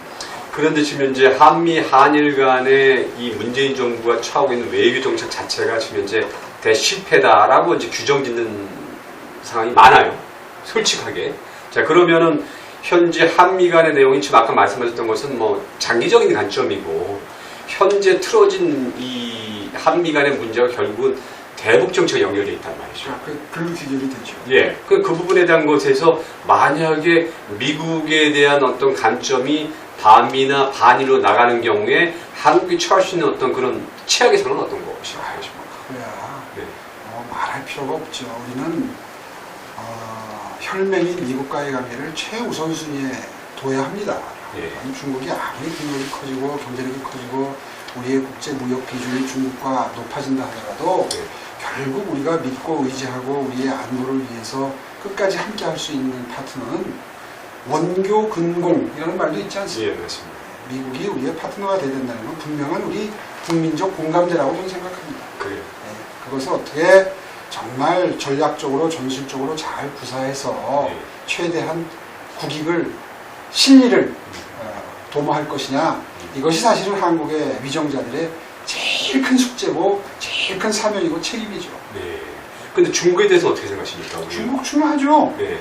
그런데 지금 현재 한미 한일 간의 이 문재인 정부가 취하고 있는 외교 정책 자체가 지금 현재 대실패다라고 이제 규정짓는 상황이 많아요. 솔직하게. 자, 그러면은 현재 한미 간의 내용이 지금 아까 말씀하셨던 것은 뭐 장기적인 관점이고 현재 틀어진 이 한미 간의 문제가 결국은 대북 정책에 연결되어 있단 말이죠. 글로 귀결이 되죠. 예, 그 부분에 대한 것에서 만약에 미국에 대한 어떤 관점이 반미나 반일로 나가는 경우에 한국이 처할 수 있는 어떤 그런 최악의 상황은 어떤 것인가요? 그래야 네. 말할 필요가 없죠. 우리는 혈맹인 미국과의 관계를 최우선순위에 둬야 합니다. 예. 중국이 아무리 국력이 커지고 경제력이 커지고 우리의 국제 무역 비중이 중국과 높아진다 하더라도 네. 결국 우리가 믿고 의지하고 우리의 안보를 위해서 끝까지 함께 할 수 있는 파트너는 원교 근공이라는 말도 있지 않습니까? 예, 맞습니다. 미국이 우리의 파트너가 되야 된다는 건 분명한 우리 국민적 공감대라고 저는 생각합니다. 그래요. 네, 그것을 어떻게 정말 전략적으로 전술적으로 잘 구사해서 네. 최대한 국익을 실리를 도모할 것이냐, 이것이 사실은 한국의 위정자들의 제일 큰 숙제고 제일 큰 사명이고 책임이죠. 네. 근데 중국에 대해서 어떻게 생각하십니까? 우리? 중국 중요하죠. 네.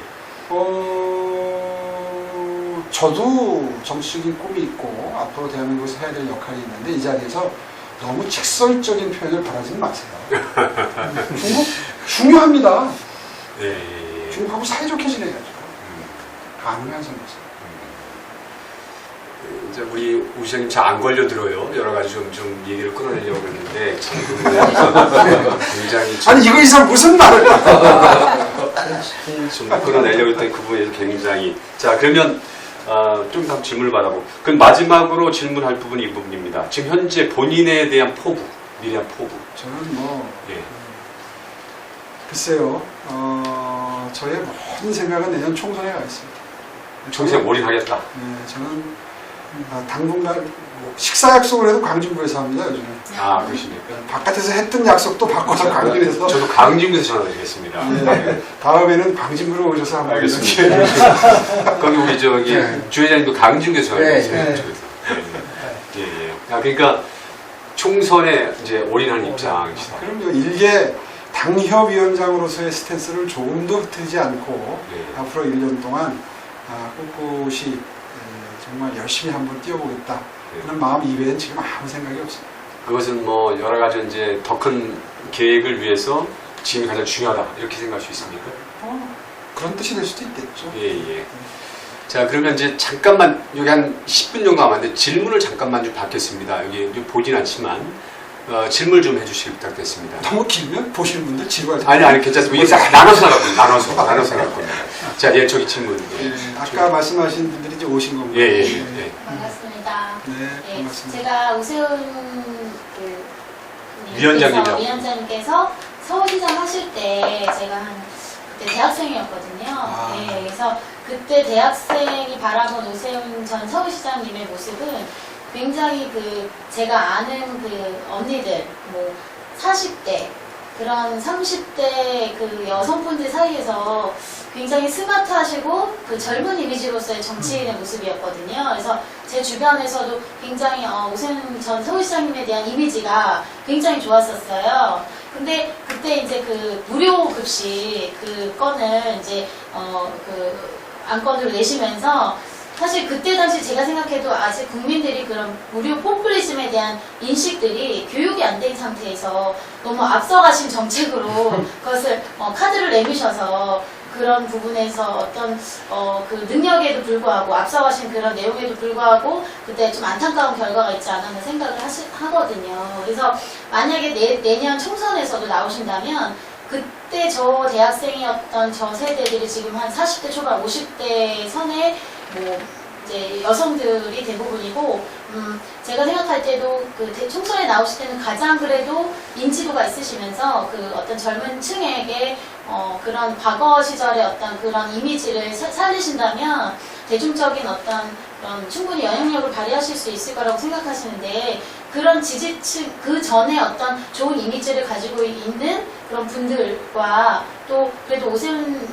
저도 정치적인 꿈이 있고 앞으로 대한민국에서 해야 될 역할이 있는데 이 자리에서 너무 직설적인 표현을 바라지는 마세요. 중국 중요합니다. 네. 중국하고 사이좋게 지내야죠. 가능한 선에서. 이제 우리 우 시장님 잘 안 걸려들어요. 여러 가지 좀 얘기를 끌어내려고 했는데 지금 굉장히 아니 이거 이상 무슨 말을? 좀 끌어내려고 했더니 그 부분에서 굉장히 자 그러면 좀 더 질문을 받아보고 그럼 마지막으로 질문할 부분이 이 부분입니다. 지금 현재 본인에 대한 포부, 미래한 포부. 저는 뭐 예. 글쎄요. 저의 모든 생각은 내년 총선에 가 있습니다. 총선에 올인하겠다. 네, 저는 당분간 식사 약속을 해도 광진구에서 합니다 요즘에. 아 그러십니까? 바깥에서 했던 약속도 바꿔서 광진에서. 저도 강진구에서 전화드리겠습니다. 네, 다음에는 광진구로 오셔서 한번. 알겠습니다. 거기 우리 저기 네. 주회장님도 강진구에서 전화드리겠습니다. 네, 예, 예. 그러니까 총선에 이제 올인하는 입장이시다. 그럼요. 일개 당협위원장으로서의 스탠스를 조금도 흐트리지 않고 네. 앞으로 1년 동안 꿋꿋이 정말 열심히 한번 뛰어보겠다. 네. 그런 마음 이외엔 지금 아무 생각이 없습니다. 그것은 뭐 여러 가지 이제 더 큰 계획을 위해서 지금이 가장 중요하다 이렇게 생각할 수 있습니까? 그런 뜻이 될 수도 있겠죠. 예, 예. 자, 그러면 이제 잠깐만 여기 한 10분 정도 남았는데 질문을 잠깐만 좀 받겠습니다. 여기 보진 않지만 질문 좀 해주시길 부탁드리겠습니다. 너무 길면 보시는 분들 지루할 텐데. 아니 괜찮습니다. 이게 나눠서 나갈 겁니다. 자, 예, 저기 질문. 예, 아까 말씀하신 분들이 이제 오신 겁니다. 예, 예, 예. 반갑습니다. 네, 예, 반갑습니다. 제가 오세훈 위원장님께서 서울시장 하실 때 제가 그때 대학생이었거든요. 예, 그래서 그때 대학생이 바라본 오세훈 전 서울시장님의 모습은 굉장히 제가 아는 언니들, 뭐 40대, 그런 30대 여성분들 사이에서 굉장히 스마트하시고 젊은 이미지로서의 정치인의 모습이었거든요. 그래서 제 주변에서도 굉장히 오세훈 전 서울시장님에 대한 이미지가 굉장히 좋았었어요. 근데 그때 이제 무료 급식 건을 이제 안건으로 내시면서 사실 그때 당시 제가 생각해도 아직 국민들이 그런 무료 포퓰리즘에 대한 인식들이 교육이 안 된 상태에서 너무 앞서가신 정책으로 그것을 카드를 내미셔서 그런 부분에서 어떤 능력에도 불구하고 앞서가신 그런 내용에도 불구하고 그때 좀 안타까운 결과가 있지 않았나 생각을 하거든요. 그래서 만약에 내년 총선에서도 나오신다면 그때 저 대학생이었던 저 세대들이 지금 한 40대 초반 50대 선에 이제 여성들이 대부분이고, 제가 생각할 때도 총선에 나오실 때는 가장 그래도 인지도가 있으시면서 어떤 젊은 층에게 그런 과거 시절의 어떤 그런 이미지를 살리신다면 대중적인 어떤 그런 충분히 영향력을 발휘하실 수 있을 거라고 생각하시는데, 그런 지지층, 그 전에 어떤 좋은 이미지를 가지고 있는 그런 분들과 또 그래도 오세훈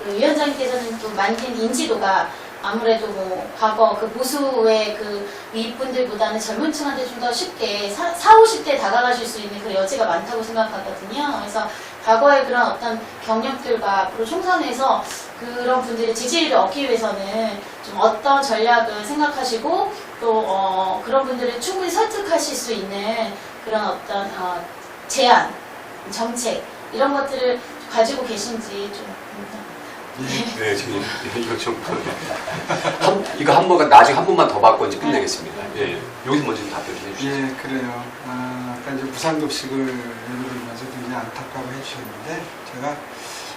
그 위원장님께서는 또 많은 인지도가 아무래도 뭐 과거 그 보수의 그 윗분들보다는 젊은 층한테 좀 더 쉽게 40, 50대에 다가가실 수 있는 그 여지가 많다고 생각하거든요. 그래서 과거의 그런 어떤 경력들과 앞으로 총선에서 그런 분들의 지지를 얻기 위해서는 좀 어떤 전략을 생각하시고 또 그런 분들을 충분히 설득하실 수 있는 그런 어떤 제안, 정책 이런 것들을 가지고 계신지 좀 궁금합니다. 네, 지금 이거 좀 이거 한 번가 나중에 한 번만 더 받고 이제 끝내겠습니다. 예, 여기서 먼저 좀 답변 좀 해주시죠. 예, 그래요. 아까 이제 무상급식을 예를 들면서 굉장히 안타까워해 주셨는데 제가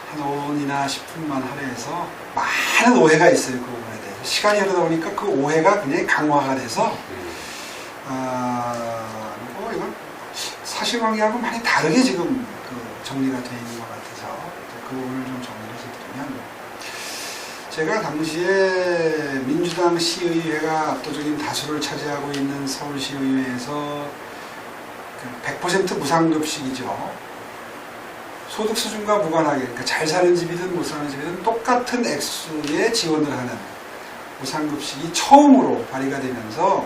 한 5분이나 10분만 하려 해서 많은 오해가 있어요. 그 부분에 대해서. 시간이 흐르다 보니까 그 오해가 굉장히 강화가 돼서 이건 사실관계하고 많이 다르게 지금 그 정리가 되어 있는 것 같아서 그 부분을 좀 정리를 해서 드리면 제가 당시에 민주당 시의회가 압도적인 다수를 차지하고 있는 서울시의회에서 100% 무상급식이죠. 소득 수준과 무관하게, 그러니까 잘 사는 집이든 못 사는 집이든 똑같은 액수의 지원을 하는 무상급식이 처음으로 발의가 되면서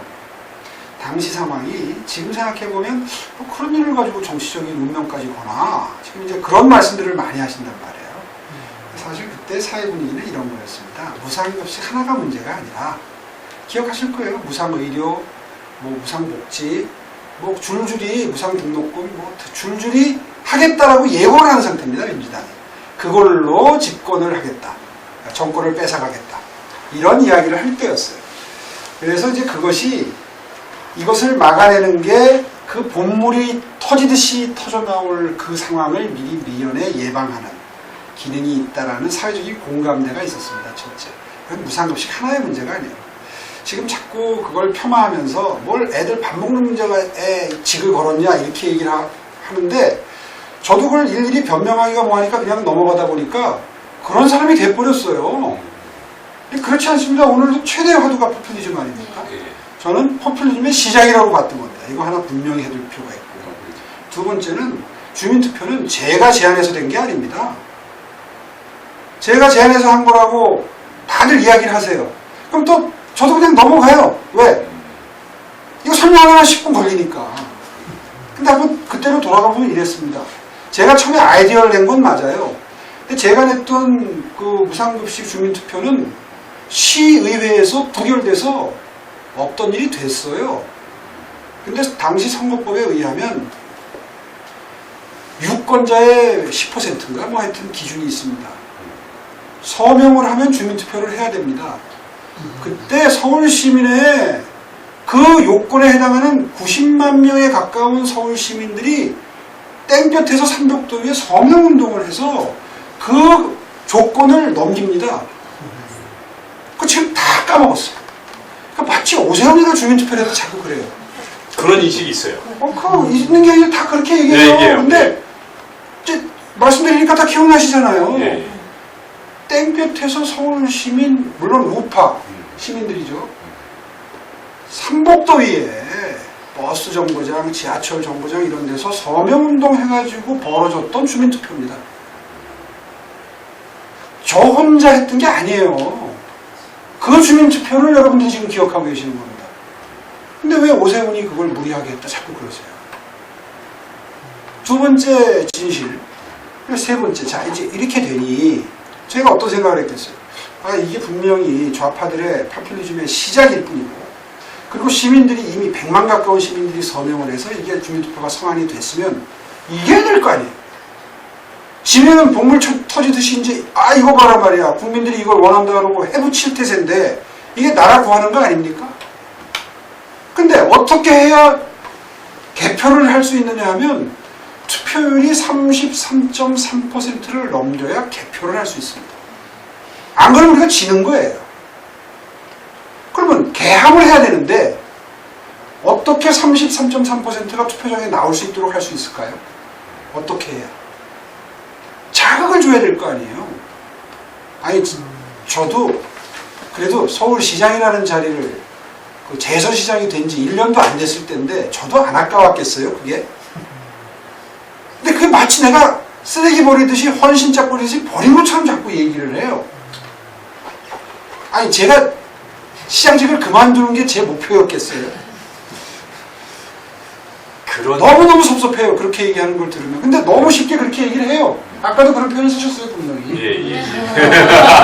당시 상황이 지금 생각해보면 뭐 그런 일을 가지고 정치적인 운명까지 거나 지금 이제 그런 말씀들을 많이 하신단 말이에요. 사실 그때 사회 분위기는 이런 거였습니다. 무상급식 하나가 문제가 아니라 기억하실 거예요. 무상의료, 뭐 무상복지, 뭐 줄줄이 무상등록금, 뭐 줄줄이 하겠다라고 예고를 하는 상태입니다. 민주당이. 그걸로 집권을 하겠다. 정권을 뺏어가겠다. 이런 이야기를 할 때였어요. 그래서 이제 그것이 이것을 막아내는 게 그 본물이 터지듯이 터져나올 그 상황을 미리 미연에 예방하는 기능이 있다라는 사회적인 공감대가 있었습니다. 첫째. 그건 무상급식 하나의 문제가 아니에요. 지금 자꾸 그걸 폄하하면서 뭘 애들 밥 먹는 문제가 직을 걸었냐 이렇게 얘기를 하는데 저도 그걸 일일이 변명하기가 뭐하니까 그냥 넘어가다 보니까 그런 사람이 돼버렸어요. 그렇지 않습니다. 오늘도 최대의 화두가 포퓰리즘 아닙니까? 저는 포퓰리즘의 시작이라고 봤던 겁니다. 이거 하나 분명히 해둘 필요가 있고요. 두 번째는 주민투표는 제가 제안해서 된 게 아닙니다. 제가 제안해서 한 거라고 다들 이야기를 하세요. 그럼 또 저도 그냥 넘어가요. 왜? 이거 설명하려면 10분 걸리니까. 근데 한번 그때로 돌아가보면 이랬습니다. 제가 처음에 아이디어를 낸 건 맞아요. 근데 제가 냈던 그 무상급식 주민투표는 시의회에서 부결돼서 없던 일이 됐어요. 근데 당시 선거법에 의하면 유권자의 10%인가 뭐 하여튼 기준이 있습니다. 서명을 하면 주민투표를 해야 됩니다. 그때 서울시민의 그 요건에 해당하는 90만 명에 가까운 서울시민들이 땡볕에서 삼복도 위에 서명운동을 해서 그 조건을 넘깁니다. 그 지금 다 까먹었어요. 그러니까 마치 오세훈이가 주민투표를 해도 자꾸 그래요. 그런 인식이 있어요. 그 있는 게 아니라 다 그렇게 얘기해요. 네, 근데 이제 말씀드리니까 다 기억나시잖아요. 네. 땡볕에서 서울시민, 물론 우파 시민들이죠. 삼복도 위에 버스 정거장, 지하철 정거장 이런 데서 서명운동 해가지고 벌어졌던 주민투표입니다. 저 혼자 했던 게 아니에요. 그 주민투표를 여러분들이 지금 기억하고 계시는 겁니다. 근데 왜 오세훈이 그걸 무리하게 했다 자꾸 그러세요. 두 번째 진실, 세 번째, 자 이제 이렇게 되니 제가 어떤 생각을 했겠어요. 아 이게 분명히 좌파들의 파퓰리즘의 시작일 뿐이고 그리고 시민들이 이미 100만 가까운 시민들이 서명을 해서 이게 주민투표가 성안이 됐으면 이겨야 될 거 아니에요. 지면은 복물 터지듯이 이제 이거 봐라 말이야. 국민들이 이걸 원한다 그러고 해부칠 태세인데 이게 나라 구하는 거 아닙니까? 근데 어떻게 해야 개표를 할 수 있느냐 하면 투표율이 33.3%를 넘겨야 개표를 할 수 있습니다. 안 그러면 우리가 지는 거예요. 그러면 개항을 해야 되는데 어떻게 33.3%가 투표장에 나올 수 있도록 할 수 있을까요? 어떻게 해야? 자극을 줘야 될 거 아니에요. 아니 저도 그래도 서울시장이라는 자리를 그 재선시장이 된 지 1년도 안 됐을 때인데 저도 안 아까웠겠어요 그게. 근데 그게 마치 내가 쓰레기 버리듯이 헌신짝 버리듯이 버린 것처럼 자꾸 얘기를 해요. 아니 제가 시장직을 그만두는 게 제 목표였겠어요. 너무너무 섭섭해요 그렇게 얘기하는 걸 들으면. 근데 너무 쉽게 그렇게 얘기를 해요. 아까도 그런 표현을 쓰셨어요 분명히. 예.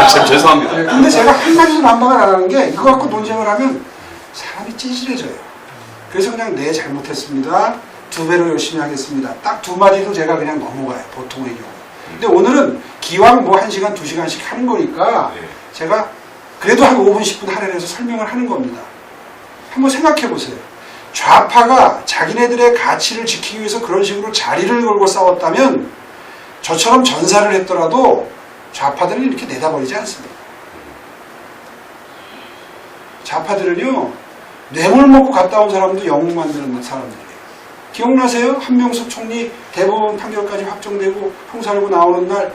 참 죄송합니다. 네, 근데 제가 한마디도 반박을 안 하는 게 이거 갖고 논쟁을 하면 사람이 찌질해져요. 그래서 그냥 네 잘못했습니다. 2배로 열심히 하겠습니다. 딱 2마디도 제가 그냥 넘어가요. 보통의 경우. 근데 오늘은 기왕 뭐 1시간, 2시간씩 하는 거니까 예. 제가 그래도 한 5분, 10분 할애해서 설명을 하는 겁니다. 한번 생각해 보세요. 좌파가 자기네들의 가치를 지키기 위해서 그런 식으로 자리를 걸고 싸웠다면 저처럼 전사를 했더라도 좌파들은 이렇게 내다버리지 않습니다. 좌파들은요, 뇌물 먹고 갔다 온 사람도 영웅 만드는 사람들이에요. 기억나세요? 한명숙 총리 대법원 판결까지 확정되고 형사하고 나오는 날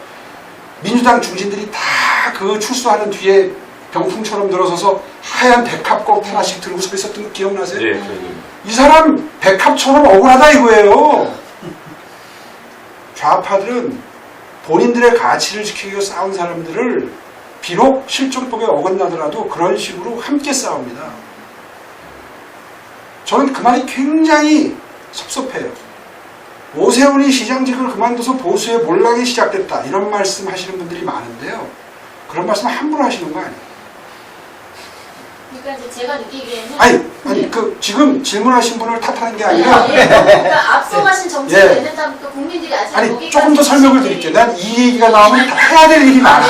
민주당 중진들이 다 그 출소하는 뒤에 병풍처럼 들어서서 하얀 백합꽃 하나씩 들고 서 있었던 거 기억나세요? 예. 이 사람 백합처럼 억울하다 이거예요. 좌파들은 본인들의 가치를 지키기 위해 싸운 사람들을 비록 실정법에 어긋나더라도 그런 식으로 함께 싸웁니다. 저는 그 말이 굉장히 섭섭해요. 오세훈이 시장직을 그만둬서 보수의 몰락이 시작됐다 이런 말씀 하시는 분들이 많은데요. 그런 말씀 함부로 하시는 거 아니에요. 그러니까 이제 제가 느끼기에는 아니 그 지금 질문하신 분을 탓하는 게 아니라 그러니까 앞서가신 정책을 예. 낸다면 또 국민들이 아직 아니 조금 더 설명을 드릴게요. 난 이 얘기가 나오면 다 해야 될 일이 많아.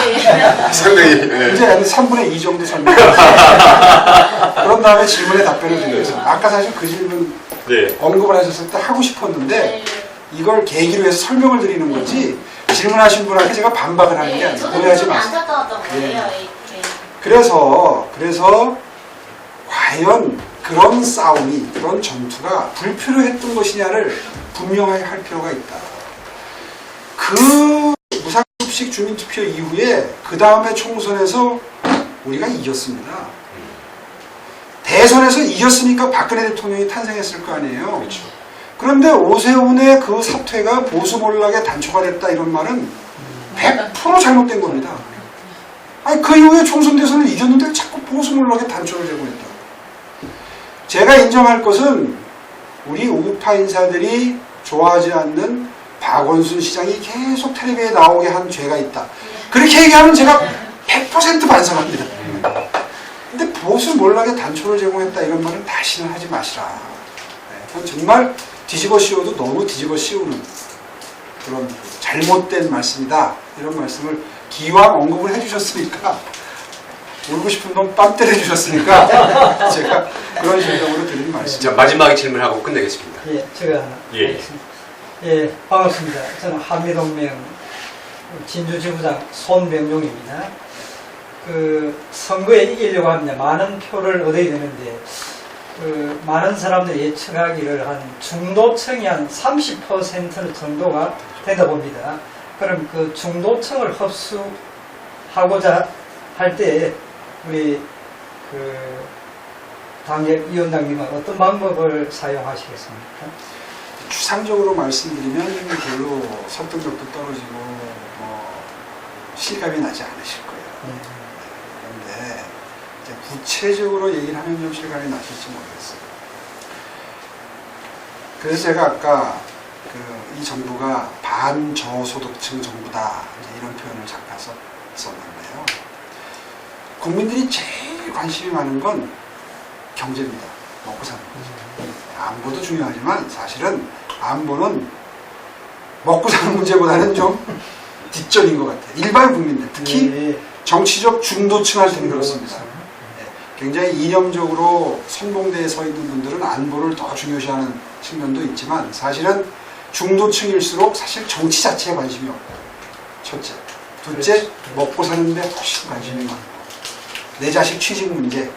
상당히 이제 한 3분의 2 정도 설명. 그런 다음에 질문에 답변을 드리겠습니다. 아까 사실 그 질문 네. 언급을 하셨을 때 하고 싶었는데 네. 이걸 계기로 해서 설명을 드리는 거지 질문하신 분한테 제가 반박을 하는 게 아니에요. 저는 오해하지 좀 마세요. 안타까웠던 거예요. 예. 이렇게. 그래서 과연 그런 싸움이, 그런 전투가 불필요했던 것이냐를 분명하게 할 필요가 있다. 그 무상급식 주민투표 이후에 그 다음에 총선에서 우리가 이겼습니다. 대선에서 이겼으니까 박근혜 대통령이 탄생했을 거 아니에요. 그렇죠. 그런데 오세훈의 그 사퇴가 보수 몰락의 단초가 됐다 이런 말은 100% 잘못된 겁니다. 아니 그 이후에 총선 대선을 이겼는데 자꾸 보수 몰락의 단초를 제공했다. 제가 인정할 것은 우리 우파 인사들이 좋아하지 않는 박원순 시장이 계속 텔레비에 나오게 한 죄가 있다. 그렇게 얘기하면 제가 100% 반성합니다. 근데 보수 몰락의 단초를 제공했다 이런 말은 다시는 하지 마시라. 그건 정말 뒤집어 씌워도 너무 뒤집어 씌우는 그런 잘못된 말씀이다. 이런 말씀을 기왕 언급을 해주셨으니까 울고 싶은 놈 뺨 때려주셨으니까 제가 그런 심정으로 드리는 말씀입니다. 자, 마지막에 질문하고 끝내겠습니다. 예, 제가 하나 예. 하겠습니다. 예, 반갑습니다. 저는 한미동맹 진주지부장 손병용입니다. 그 선거에 이기려고 하면 많은 표를 얻어야 되는데 그 많은 사람들이 예측하기를 한 중도층이 한 30% 정도가 되다 봅니다. 그럼 그 중도층을 흡수하고자 할 때 우리 그 당협위원장님은 어떤 방법을 사용하시겠습니까? 추상적으로 말씀드리면 별로 설득력도 떨어지고 실감이 나지 않으실 거예요. 그런데 이제 구체적으로 얘기를 하면 좀 실감이 나실지 모르겠어요. 그래서 제가 아까 이 정부가 반저소득층 정부다 이런 표현을 잠깐 썼는데요. 국민들이 제일 관심이 많은 건 경제입니다. 먹고 사는 거죠. 안보도 중요하지만 사실은 안보는 먹고 사는 문제보다는 좀 뒷전인 것 같아요. 일반 국민들, 특히 정치적 중도층한테는 그렇습니다. 굉장히 이념적으로 선봉대에 서 있는 분들은 안보를 더 중요시하는 측면도 있지만 사실은 중도층일수록 사실 정치 자체에 관심이 없고 첫째. 둘째, 먹고 사는데 훨씬 관심이 많고 내 자식 취직 문제,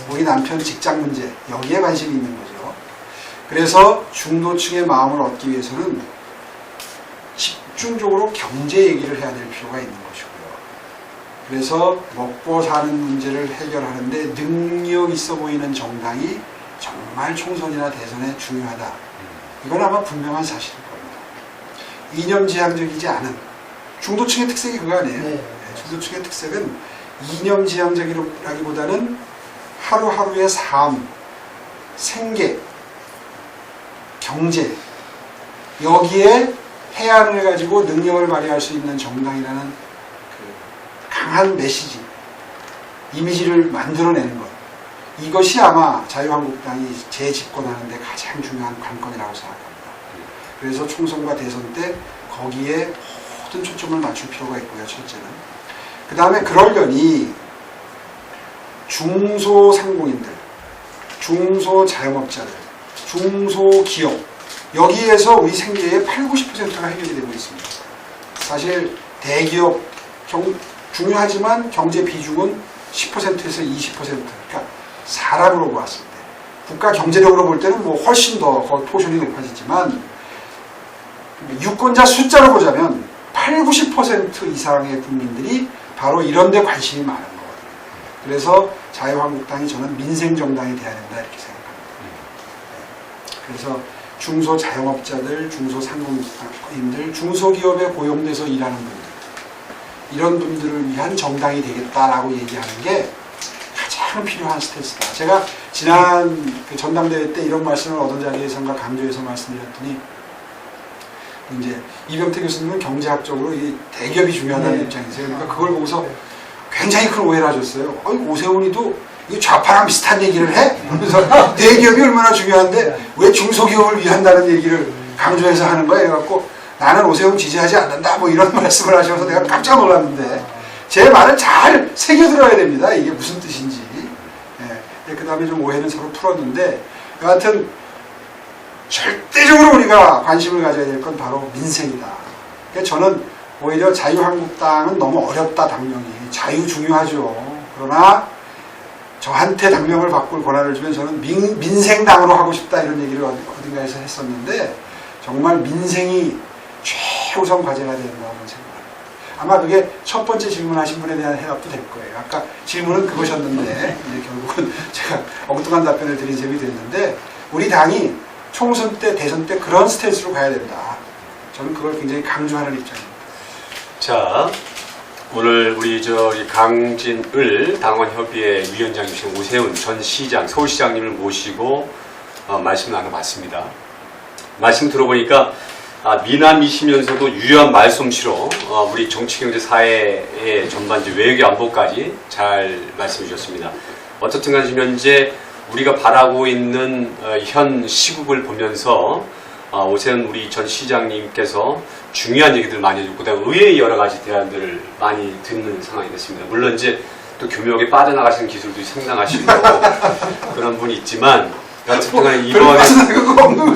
우리 남편 직장 문제 여기에 관심이 있는 거죠. 그래서 중도층의 마음을 얻기 위해서는 집중적으로 경제 얘기를 해야 될 필요가 있는 것이고요. 그래서 먹고 사는 문제를 해결하는데 능력 있어 보이는 정당이 정말 총선이나 대선에 중요하다. 이건 아마 분명한 사실일 겁니다. 이념지향적이지 않은 중도층의 특색이 그거 아니에요. 네. 중도층의 특색은 이념지향적이라기보다는 하루하루의 삶, 생계, 경제 여기에 해안을 가지고 능력을 발휘할 수 있는 정당이라는 그 강한 메시지, 이미지를 만들어내는 것. 이것이 아마 자유한국당이 재집권하는 데 가장 중요한 관건이라고 생각합니다. 그래서 총선과 대선 때 거기에 모든 초점을 맞출 필요가 있고요. 첫째는. 그 다음에 그러려니 중소상공인들, 중소자영업자들, 중소기업 여기에서 우리 생계의 80~90%가 해결이 되고 있습니다. 사실 대기업 중요하지만 경제 비중은 10%에서 20%. 그러니까 사람으로 보았을 때 국가 경제력으로 볼 때는 뭐 훨씬 더 포션이 높아지지만 유권자 숫자로 보자면 80~90% 이상의 국민들이 바로 이런 데 관심이 많은 거거든요. 그래서 자유한국당이 저는 민생정당이 돼야 된다 이렇게 생각합니다. 그래서 중소자영업자들, 중소상공인들, 중소기업에 고용돼서 일하는 분들 이런 분들을 위한 정당이 되겠다라고 얘기하는 게 가장 필요한 스탠스다. 제가 지난 그 전당대회 때 이런 말씀을 어떤 자리에선가 강조해서 말씀드렸더니 이제 이병태 교수님은 경제학적으로 이 대기업이 중요하다는 네. 입장이세요. 그러니까 그걸 보고서 굉장히 큰 오해를 하셨어요. 오세훈이도 이 좌파랑 비슷한 얘기를 해? 그러면서 대기업이 얼마나 중요한데 왜 중소기업을 위한다는 얘기를 강조해서 하는 거야? 이래갖고 나는 오세훈 지지하지 않는다 뭐 이런 말씀을 하셔서 내가 깜짝 놀랐는데 제 말을 잘 새겨들어야 됩니다. 이게 무슨 뜻인지. 예. 그 다음에 좀 오해는 서로 풀었는데 여하튼 절대적으로 우리가 관심을 가져야 될 건 바로 민생이다. 그러니까 저는 오히려 자유한국당은 너무 어렵다 당명이. 자유 중요하죠. 그러나 저한테 당명을 바꿀 권한을 주면 저는 민생당으로 하고 싶다 이런 얘기를 어딘가에서 했었는데 정말 민생이 최우선 과제가 된다고 생각합니다. 아마 그게 첫 번째 질문하신 분에 대한 해답도 될 거예요. 아까 질문은 그것이었는데 이제 결국은 제가 엉뚱한 답변을 드린 셈이 됐는데 우리 당이 총선 때 대선 때 그런 스탠스로 가야 된다. 저는 그걸 굉장히 강조하는 입장입니다. 자, 오늘 우리 강진을 당원협의회 위원장이신 오세훈 전 시장, 서울시장님을 모시고 말씀 나눠봤습니다. 말씀 들어보니까 미남이시면서도 유효한 말솜씨로 우리 정치, 경제, 사회의 전반적 외교, 안보까지 잘 말씀해 주셨습니다. 어떻든 간에 현재 우리가 바라고 있는 현 시국을 보면서 오세훈 우리 전 시장님께서 중요한 얘기들 많이 해주고 그다음에 의외의 여러 가지 대안들을 많이 듣는 상황이 됐습니다. 물론 이제 또 교묘하게 빠져나가시는 기술도 상당하시고 그런 분이 있지만 어쨌든 이번에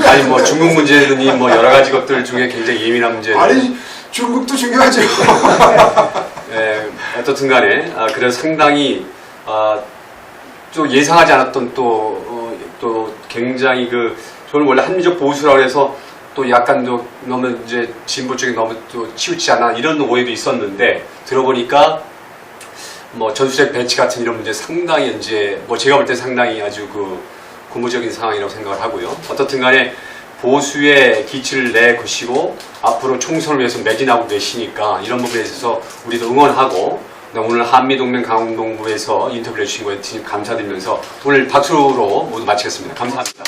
아니 뭐 중국 문제든지 뭐 여러 가지 것들 중에 굉장히 예민한 문제들 아니 중국도 중요하죠. 예, 어떻든 간에 그래서 상당히 또 예상하지 않았던 또 굉장히 저는 원래 합리적 보수라고 해서 또 약간 너무 이제 진보 쪽에 너무 또 치우치지 않아 이런 오해도 있었는데 들어보니까 뭐 전술핵 배치 같은 이런 문제 상당히 이제 뭐 제가 볼 때 상당히 아주 고무적인 상황이라고 생각을 하고요. 어떻든 간에 보수의 기치를 내것이고 앞으로 총선을 위해서 매진하고 계시니까 이런 부분에 있어서 우리도 응원하고 오늘 한미동맹 강동부에서 인터뷰를 해주신 거에 감사드리면서 오늘 박수로 모두 마치겠습니다. 감사합니다.